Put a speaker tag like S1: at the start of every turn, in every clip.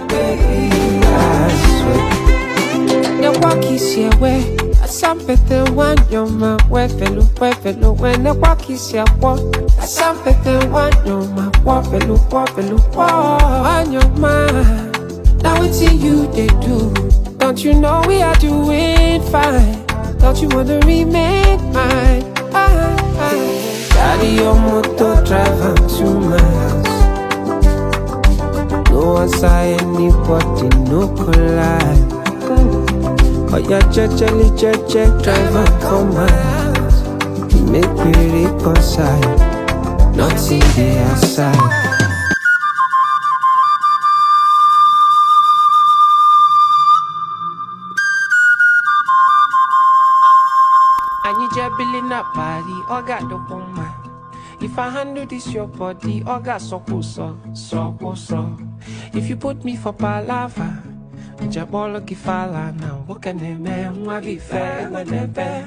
S1: baby, I swear. The walk is your way. Something one your man we fellow when the walk is your walk. Something one your man fellow on your man. Now it's you they do. Don't you know we are doing fine? Don't you wanna remain mine? Daddy your motor drive to my house. No one saw anybody, no collide. Oh yeah, check, drive and come out. You make me reconcile, not see the outside. I need your billing up body, or got the woman. If I handle this your body, or got so. If you put me for palava, Jabolo kifala now, what can they man? What be fair when they bear?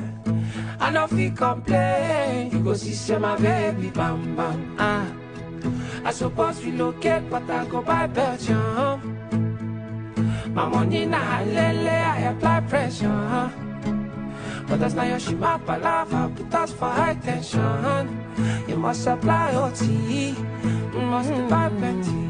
S1: I don't feel complain. You go see my baby, bam bam. I suppose we locate, but I go by Belgium. My money na lele, I apply pressure. But that's not your shima palava, put us for high tension. You must apply OT, you must buy plenty.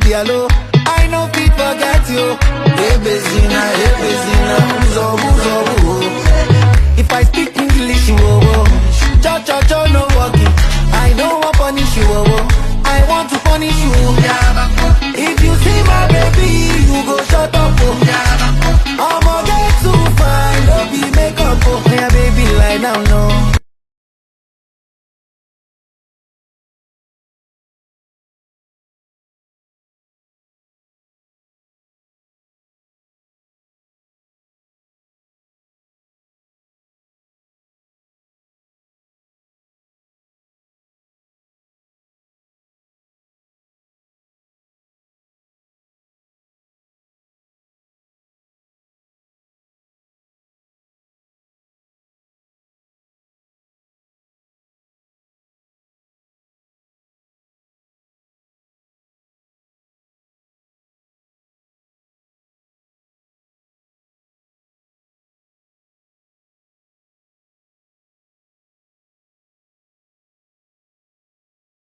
S1: I know people forget you. Hey, Bezina, if I speak English, cho, no walking. I don't want to punish you, I want to punish you. If you see my baby, you go shut up. I'ma get too fine, don't be makeup. Yeah, baby, lie down, no.